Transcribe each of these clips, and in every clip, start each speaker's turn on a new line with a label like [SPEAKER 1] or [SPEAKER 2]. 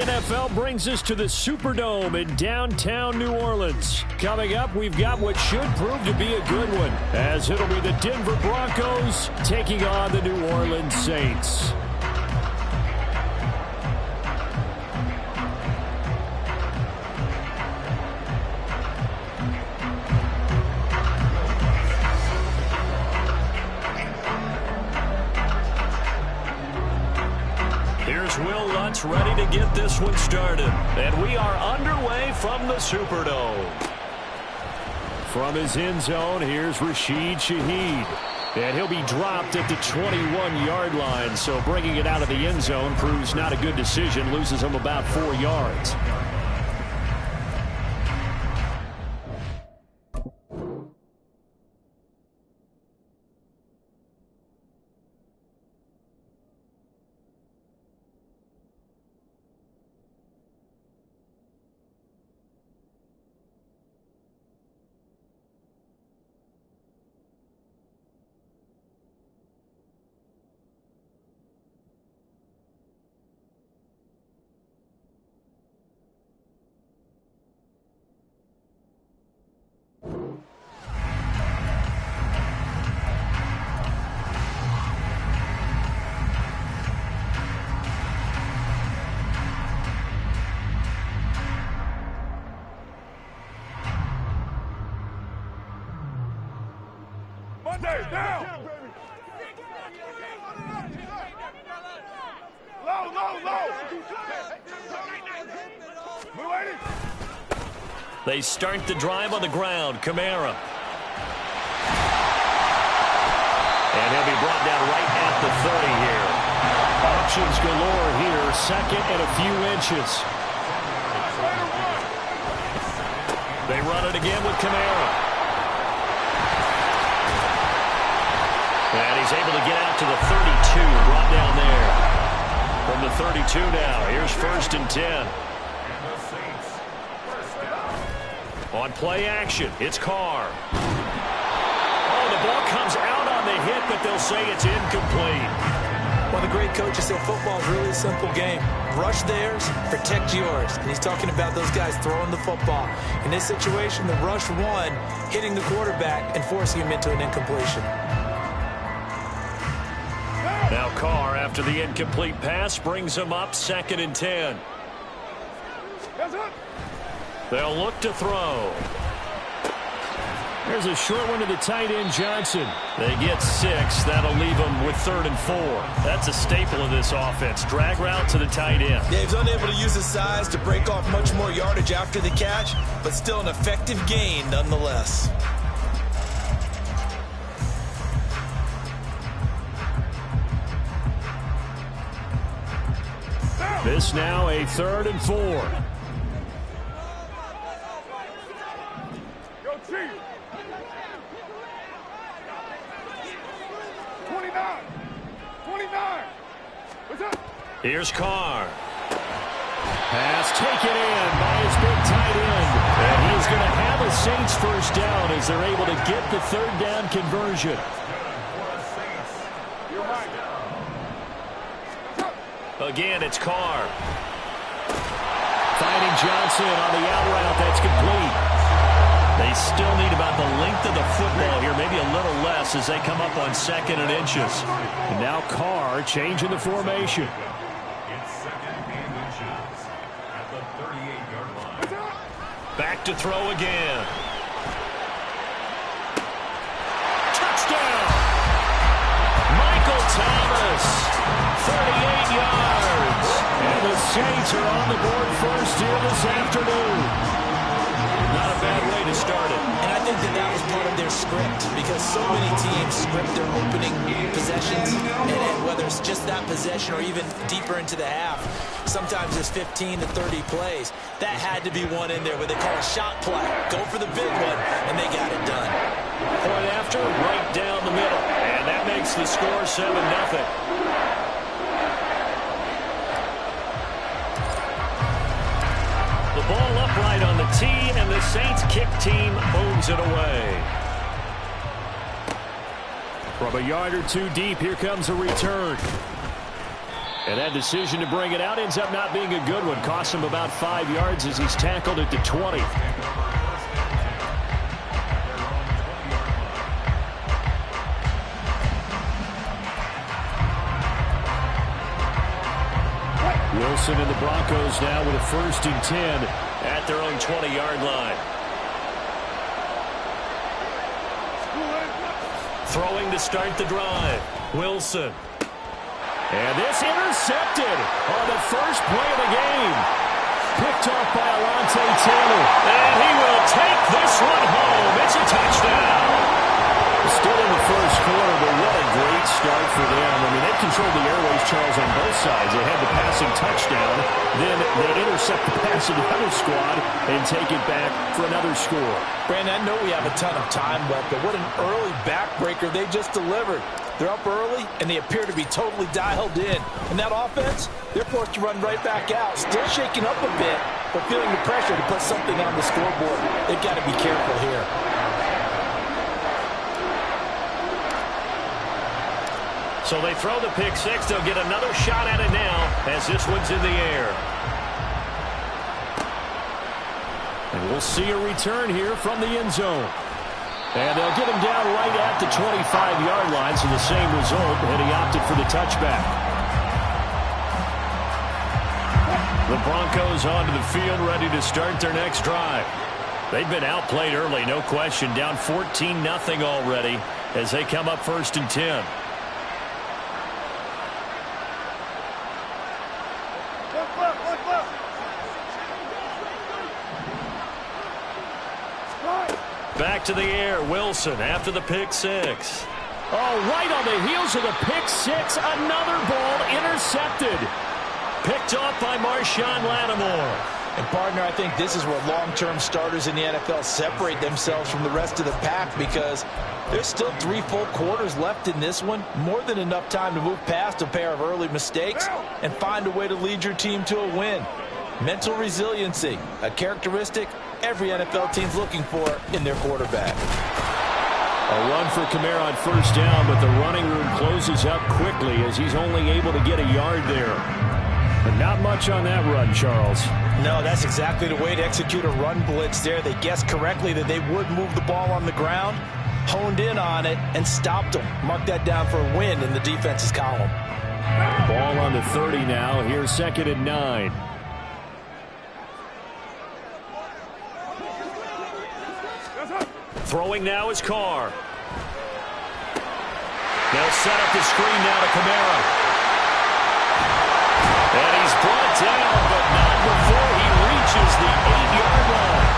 [SPEAKER 1] NFL brings us to the Superdome in downtown New Orleans. Coming up, we've got what should prove to be a good one, as it'll be the Denver Broncos taking on the New Orleans Saints. Ready to get this one started. And we are underway from the Superdome. From his end zone, here's Rashid Shaheed. And he'll be dropped at the 21-yard line. So bringing it out of the end zone proves not a good decision. Loses him about 4 yards. They start the drive on the ground. Kamara. And he'll be brought down right at the 30 here. Options galore here. Second and a few inches. They run it again with Kamara. And he's able to get out to the 32. Brought down there. From the 32 now. Here's 1st and 10. On play action, it's Carr. Oh, the ball comes out on the hit, but they'll say it's incomplete.
[SPEAKER 2] Well, the great coaches say football is really a simple game. Rush theirs, protect yours. And he's talking about those guys throwing the football. In this situation, the rush one, hitting the quarterback and forcing him into an incompletion.
[SPEAKER 1] Now Carr, after the incomplete pass, brings him up 2nd and 10. They'll look to throw. There's a short one to the tight end, Johnson. They get 6. That'll leave them with 3rd and 4. That's a staple of this offense. Drag route to the tight end.
[SPEAKER 2] Yeah, he's unable to use his size to break off much more yardage after the catch, but still an effective gain nonetheless.
[SPEAKER 1] This now a 3rd and 4. Here's Carr. Pass taken in by his big tight end. And he's going to have a Saints first down as they're able to get the 3rd down conversion. Again, it's Carr. Finding Johnson on the out route. That's complete. They still need about the length of the football here, maybe a little less as they come up on 2nd and inches. And now Carr changing the formation. Back to throw again. Touchdown! Michael Thomas, 38 yards. And the Saints are on the board first here this afternoon. Not a bad way to start it.
[SPEAKER 2] And I think that was part of their script, because so many teams script their opening possessions, and whether it's just that possession or even deeper into the half, sometimes it's 15 to 30 plays. That had to be one in there where they call a shot play. Go for the big one, and they got it done.
[SPEAKER 1] Point after, right down the middle. And that makes the score 7-0. The ball upright on the tee, and the Saints kick team moves it away. From a yard or two deep, here comes a return. And that decision to bring it out ends up not being a good one. Costs him about 5 yards as he's tackled at the 20. Wilson and the Broncos now with a 1st and 10 at their own 20-yard line. Throwing to start the drive. Wilson. And this intercepted on the first play of the game. Picked off by Alontae Taylor. And he will take this one home. It's a touchdown. Still in the first quarter, but what a great start for them. I mean, they've controlled the airways, Charles, on both sides. They had the passing touchdown. Then they intercept the pass of the other squad and take it back for another score.
[SPEAKER 2] Brandon, I know we have a ton of time left, but what an early backbreaker they just delivered. They're up early, and they appear to be totally dialed in. And that offense, they're forced to run right back out. Still shaking up a bit, but feeling the pressure to put something on the scoreboard. They've got to be careful here.
[SPEAKER 1] So they throw the pick six. They'll get another shot at it now as this one's in the air. And we'll see a return here from the end zone. And they'll get him down right at the 25-yard line, so the same result, and he opted for the touchback. The Broncos onto the field, ready to start their next drive. They've been outplayed early, no question, down 14-0 already as they come up 1st and 10. Back to the air, Wilson after the pick six. Oh, right on the heels of the pick six, another ball intercepted. Picked off by Marshawn Lattimore.
[SPEAKER 2] And, partner, I think this is where long-term starters in the NFL separate themselves from the rest of the pack because there's still 3 full quarters left in this one. More than enough time to move past a pair of early mistakes and find a way to lead your team to a win. Mental resiliency, a characteristic every NFL team's looking for in their quarterback.
[SPEAKER 1] A run for Kamara on 1st down, but the running room closes up quickly as he's only able to get a yard there. But not much on that run, Charles.
[SPEAKER 2] No, that's exactly the way to execute a run blitz there. They guessed correctly that they would move the ball on the ground, honed in on it, and stopped them. Mark that down for a win in the defense's column.
[SPEAKER 1] Ball on the 30 now. Here's 2nd and 9. Throwing now is Carr. They'll set up the screen now to Kamara. And he's brought down, but not before he reaches the 8-yard line.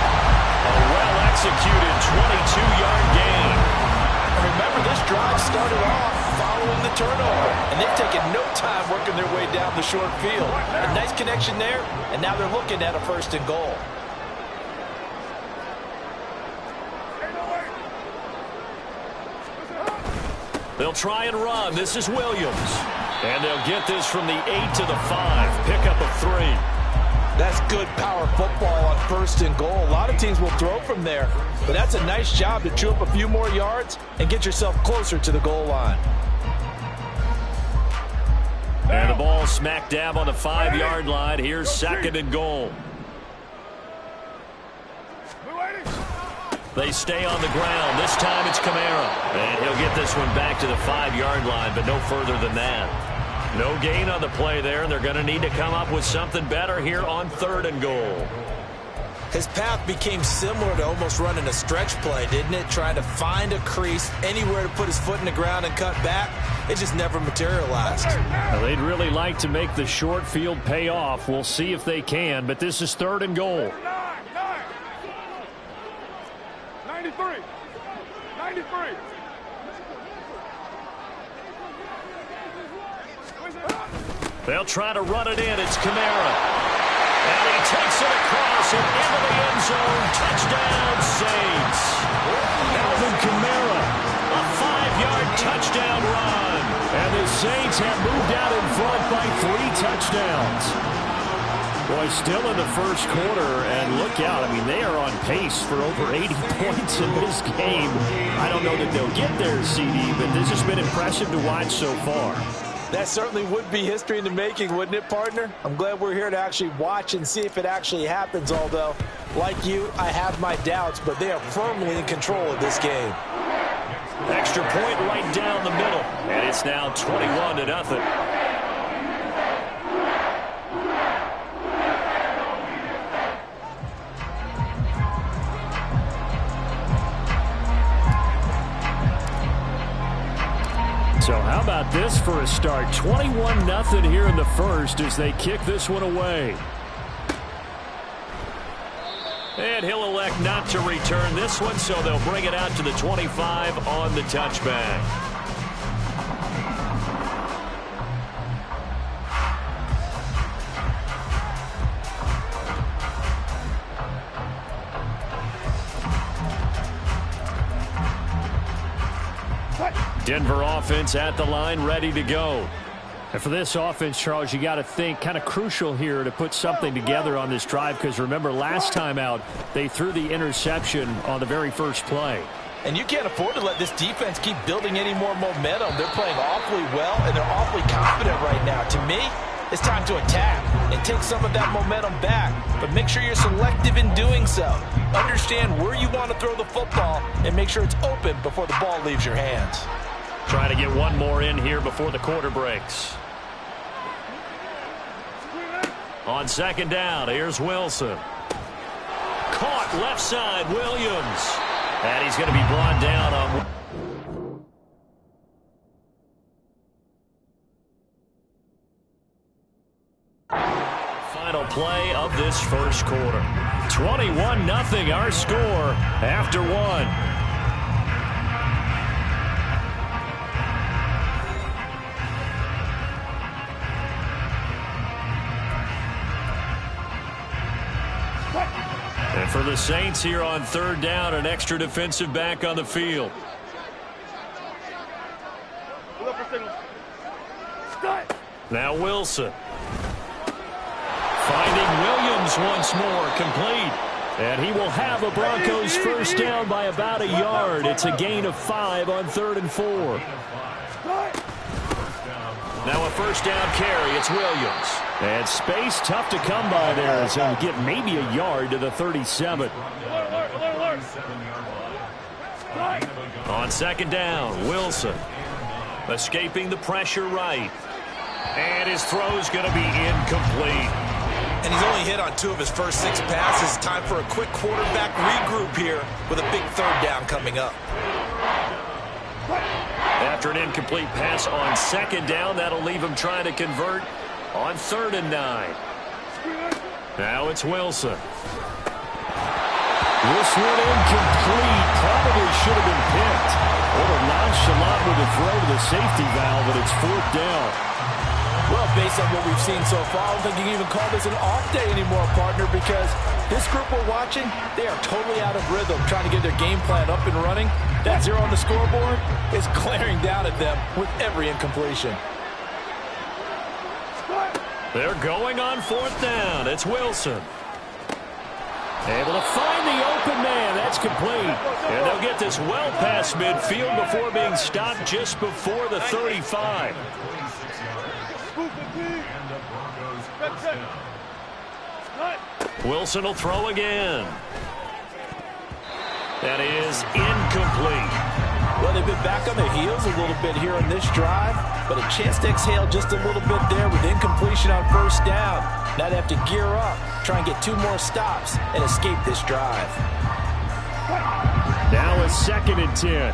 [SPEAKER 1] A well-executed 22-yard gain.
[SPEAKER 2] And remember, this drive started off following the turnover. And they've taken no time working their way down the short field. A nice connection there, and now they're looking at a 1st and goal.
[SPEAKER 1] They'll try and run. This is Williams. And they'll get this from the 8 to the 5. Pick up a 3.
[SPEAKER 2] That's good power football on 1st and goal. A lot of teams will throw from there. But that's a nice job to chew up a few more yards and get yourself closer to the goal line.
[SPEAKER 1] And the ball smack dab on the 5-yard line. Here's 2nd and goal. They stay on the ground. This time it's Kamara. And he'll get this one back to the 5-yard line, but no further than that. No gain on the play there, and they're going to need to come up with something better here on 3rd and goal.
[SPEAKER 2] His path became similar to almost running a stretch play, didn't it? Trying to find a crease, anywhere to put his foot in the ground and cut back. It just never materialized.
[SPEAKER 1] Well, they'd really like to make the short field pay off. We'll see if they can, but this is 3rd and goal.
[SPEAKER 3] 93.
[SPEAKER 1] They'll try to run it in. It's Kamara. And he takes it across and into the end zone. Touchdown, Saints. Alvin Kamara, a 5-yard touchdown run. And the Saints have moved out in front by 3 touchdowns. Boy, still in the first quarter, and look out. I mean, they are on pace for over 80 points in this game. I don't know that they'll get there, CD, but this has been impressive to watch so far.
[SPEAKER 2] That certainly would be history in the making, wouldn't it, partner? I'm glad we're here to actually watch and see if it actually happens, although, like you, I have my doubts, but they are firmly in control of this game.
[SPEAKER 1] Extra point right down the middle, and it's now 21-0. So how about this for a start? 21-0 here in the first as they kick this one away. And he'll elect not to return this one, so they'll bring it out to the 25 on the touchback. Denver offense at the line, ready to go. And for this offense, Charles, you got to think kind of crucial here to put something together on this drive, because remember last time out they threw the interception on the very first play.
[SPEAKER 2] And you can't afford to let this defense keep building any more momentum. They're playing awfully well, and they're awfully confident right now. To me, it's time to attack and take some of that momentum back. But make sure you're selective in doing so. Understand where you want to throw the football and make sure it's open before the ball leaves your hands.
[SPEAKER 1] Try to get one more in here before the quarter breaks. On second down, here's Wilson. Caught left side, Williams. And he's going to be brought down on... Final play of this first quarter. 21-0 our score after one. And for the Saints here on third down, an extra defensive back on the field. Now Wilson. Finding Williams once more, complete. And he will have a Broncos first down by about a yard. It's a gain of 5 on 3rd and 4. Now a first down carry, it's Williams. And space tough to come by there, so he'll get maybe a yard to the 37. On second down, Wilson. Escaping the pressure right. And his throw's going to be incomplete.
[SPEAKER 2] And he's only hit on 2 of his first 6 passes. Time for a quick quarterback regroup here with a big third down coming up.
[SPEAKER 1] After an incomplete pass on second down, that'll leave him trying to convert on 3rd and 9. Now it's Wilson. This one incomplete. Probably should have been picked. A little nonchalant with a throw to the safety valve, but it's 4th down.
[SPEAKER 2] Well, based on what we've seen so far, I don't think you can even call this an off day anymore, partner, because this group we're watching, they are totally out of rhythm, trying to get their game plan up and running. That 0 on the scoreboard is glaring down at them with every incompletion.
[SPEAKER 1] They're going on 4th down. It's Wilson. Able to find the open man. That's complete. And they'll get this well past midfield before being stopped just before the 35. Wilson will throw again. That is incomplete.
[SPEAKER 2] Well, they've been back on their heels a little bit here on this drive, but a chance to exhale just a little bit there with incompletion on first down. Now they have to gear up, try and get 2 more stops, and escape this drive.
[SPEAKER 1] Now a 2nd and 10.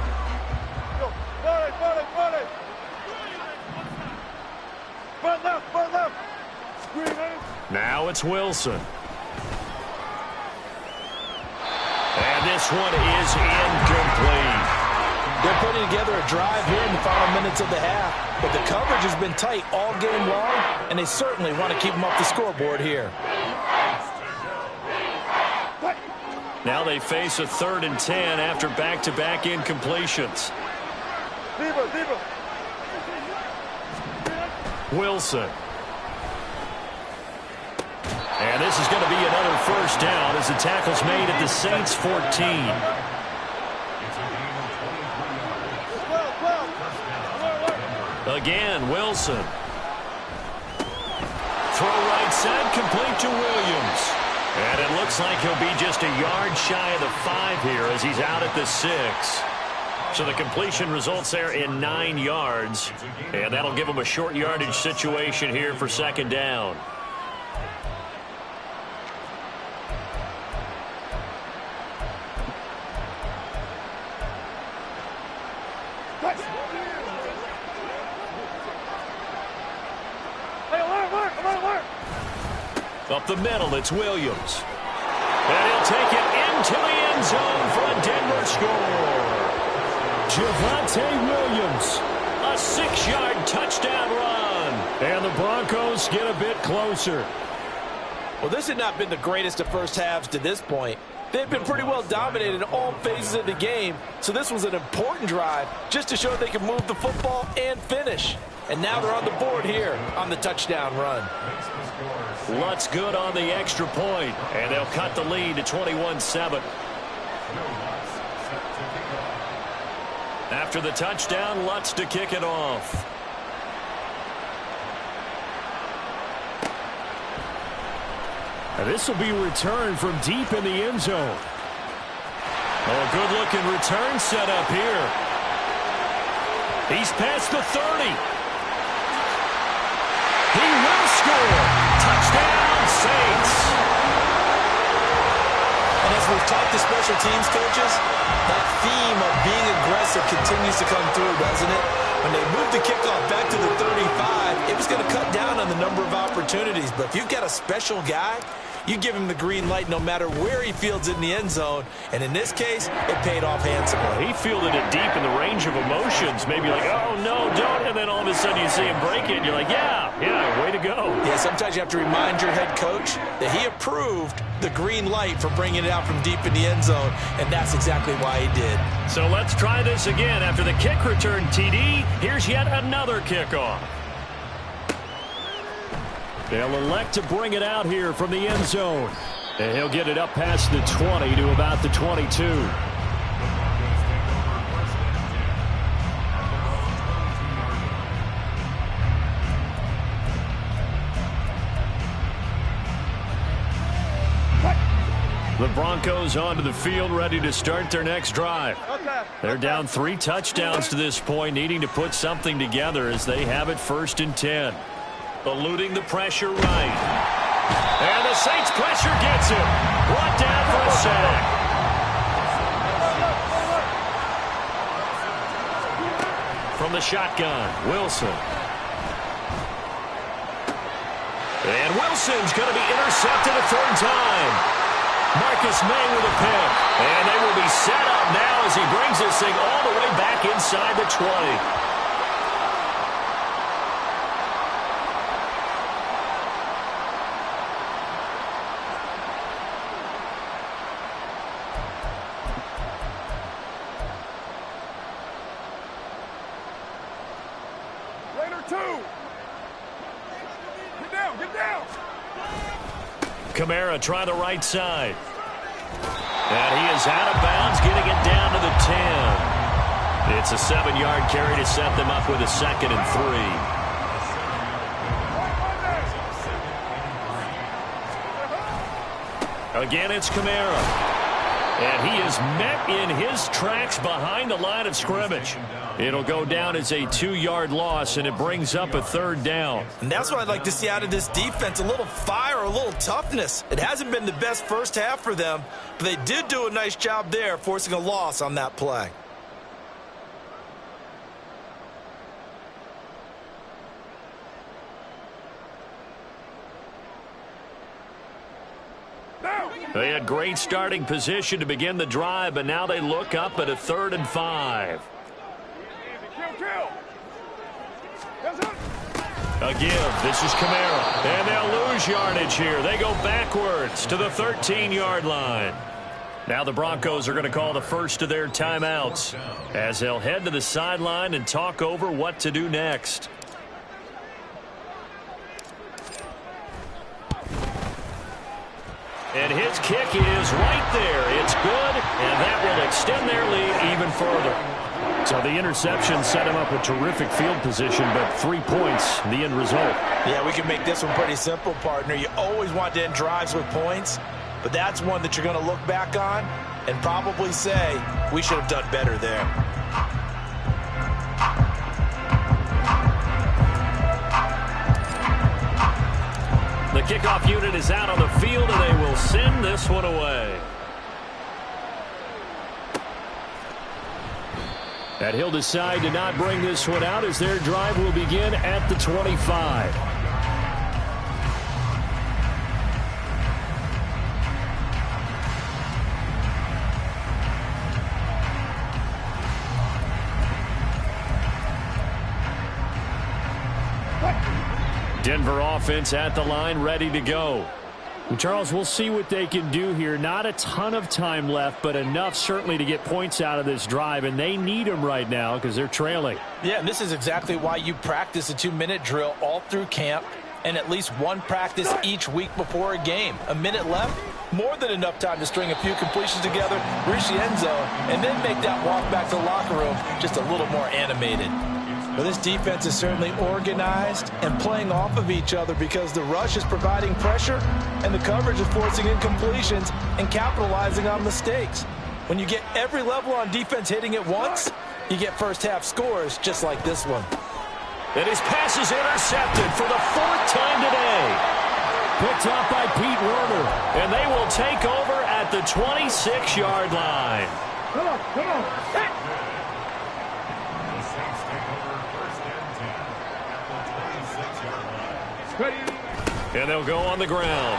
[SPEAKER 1] Now it's Wilson. And this one is incomplete.
[SPEAKER 2] They're putting together a drive here in the final minutes of the half, but the coverage has been tight all game long, and they certainly want to keep them off the scoreboard here.
[SPEAKER 1] Now they face a 3rd and 10 after back-to-back incompletions. Wilson. And this is going to be another first down as the tackle's made at the Saints 14. Again, Wilson. Throw right side, complete to Williams. And it looks like he'll be just a yard shy of the 5 here as he's out at the 6. So the completion results there in 9 yards. And that'll give him a short yardage situation here for second down. Up the middle, it's Williams. And he'll take it into the end zone for a Denver score. Javonte Williams, a 6-yard touchdown run. And the Broncos get a bit closer.
[SPEAKER 2] Well, this had not been the greatest of first halves to this point. They've been pretty well dominated in all phases of the game, so this was an important drive just to show they can move the football and finish. And now they're on the board here on the touchdown run.
[SPEAKER 1] Lutz good on the extra point, and they'll cut the lead to 21-7. After the touchdown, Lutz to kick it off. And this will be returned from deep in the end zone. Oh, a good-looking return set up here. He's past the 30. He will score. Touchdown, Saints.
[SPEAKER 2] And as we've talked to special teams coaches, that theme of being aggressive continues to come through, doesn't it? When they moved the kickoff back to the 35, it was going to cut down on the number of opportunities. But if you've got a special guy, you give him the green light no matter where he fields in the end zone. And in this case, it paid off handsomely.
[SPEAKER 1] He fielded it deep in the range of emotions. Maybe like, oh, no, don't. And then all of a sudden you see him break it. And you're like, yeah, way to go.
[SPEAKER 2] Yeah, sometimes you have to remind your head coach that he approved the green light for bringing it out from deep in the end zone. And that's exactly why he did.
[SPEAKER 1] So let's try this again. After the kick return TD, here's yet another kickoff. They'll elect to bring it out here from the end zone. And he'll get it up past the 20 to about the 22. The Broncos onto the field, ready to start their next drive. They're down 3 touchdowns to this point, needing to put something together as they have it 1st and 10. Eluding the pressure right. And the Saints pressure gets him. Brought down for a sack. From the shotgun, Wilson. And Wilson's going to be intercepted a 3rd time. Marcus May with a pick. And they will be set up now as he brings this thing all the way back inside the 20. Kamara try the right side. And he is out of bounds, getting it down to the 10. It's a 7-yard carry to set them up with a 2nd and 3. Again, it's Kamara. And he is met in his tracks behind the line of scrimmage. It'll go down as a 2-yard loss, and it brings up a 3rd down.
[SPEAKER 2] And that's what I'd like to see out of this defense, a little fire, a little toughness. It hasn't been the best first half for them, but they did do a nice job there, forcing a loss on that play.
[SPEAKER 1] They had great starting position to begin the drive, but now they look up at a 3rd and 5. A give. This is Kamara. And they'll lose yardage here. They go backwards to the 13-yard line. Now the Broncos are going to call the first of their timeouts as they'll head to the sideline and talk over what to do next. And his kick is right there. It's good, and that will extend their lead even further. So the interception set him up a terrific field position, but 3 points, the end result.
[SPEAKER 2] Yeah, we can make this one pretty simple, partner. You always want to end drives with points, but that's one that you're going to look back on and probably say, we should have done better there.
[SPEAKER 1] The kickoff unit is out on the field, and they will send this one away. And he'll decide to not bring this one out as their drive will begin at the 25. Denver offense at the line, ready to go. And Charles, we'll see what they can do here. Not a ton of time left, but enough certainly to get points out of this drive, and they need them right now because they're trailing.
[SPEAKER 2] Yeah, and this is exactly why you practice a 2-minute drill all through camp and at least one practice each week before a game. A minute left, more than enough time to string a few completions together, reach the end zone, and then make that walk back to the locker room just a little more animated. Well, this defense is certainly organized and playing off of each other because the rush is providing pressure and the coverage is forcing incompletions and capitalizing on mistakes. When you get every level on defense hitting at once, you get first-half scores just like this one.
[SPEAKER 1] And his pass is intercepted for the 4th time today. Picked up by Pete Werner, and they will take over at the 26-yard line.
[SPEAKER 3] Come on.
[SPEAKER 1] And they'll go on the ground.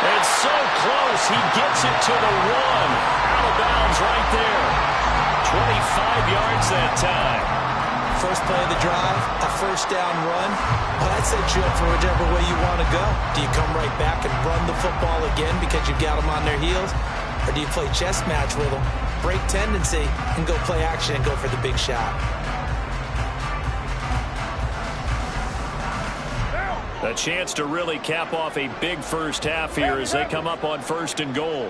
[SPEAKER 1] And so close, he gets it to the 1. Out of bounds right there. 25 yards that time.
[SPEAKER 2] First play of the drive, a first down run. Well, that sets you up for whichever way you want to go. Do you come right back and run the football again because you've got them on their heels? Or do you play chess match with them, break tendency, and go play action and go for the big shot?
[SPEAKER 1] A chance to really cap off a big first half here as they come up on 1st and goal.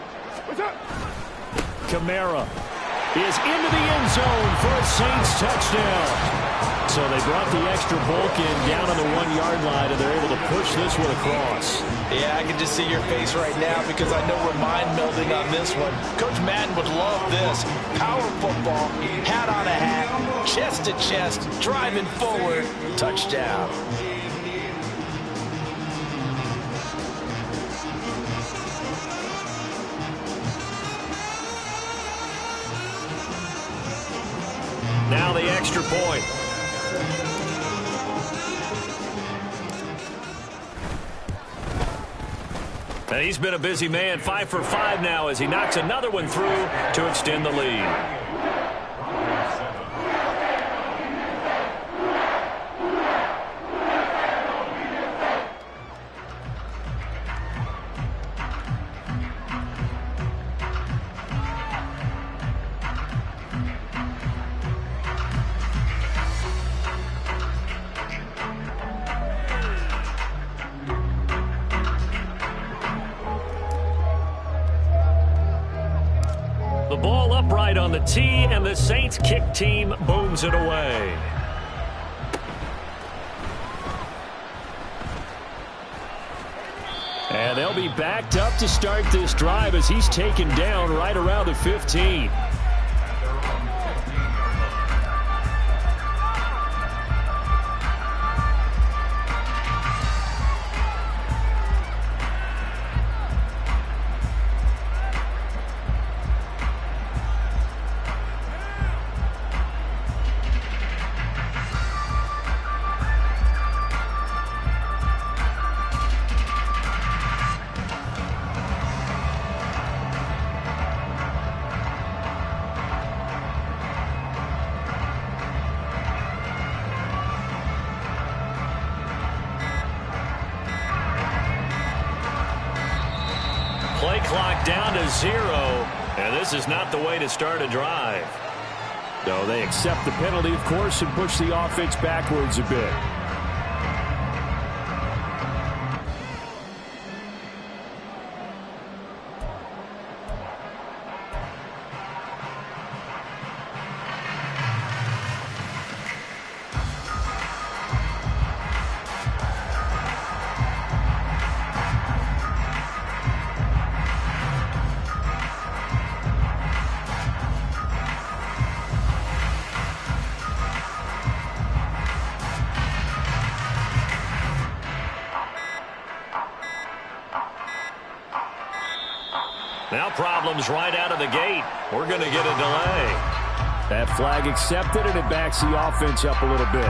[SPEAKER 1] Kamara is into the end zone for a Saints touchdown. So they brought the extra bulk in down on the 1-yard line, and they're able to push this one across.
[SPEAKER 2] Yeah, I can just see your face right now because I know we're mind melding on this one. Coach Madden would love this. Power football, hat on a hat, chest to chest, driving forward, touchdown.
[SPEAKER 1] Now the extra point. And he's been a busy man. 5 for 5 now as he knocks another one through to extend the lead. The ball upright on the tee, and the Saints kick team booms it away. And they'll be backed up to start this drive as he's taken down right around the 15. Play clock down to 0, and this is not the way to start a drive. No, they accept the penalty, of course, and push the offense backwards a bit. Now problems right out of the gate. We're going to get a delay. That flag accepted, and it backs the offense up a little bit.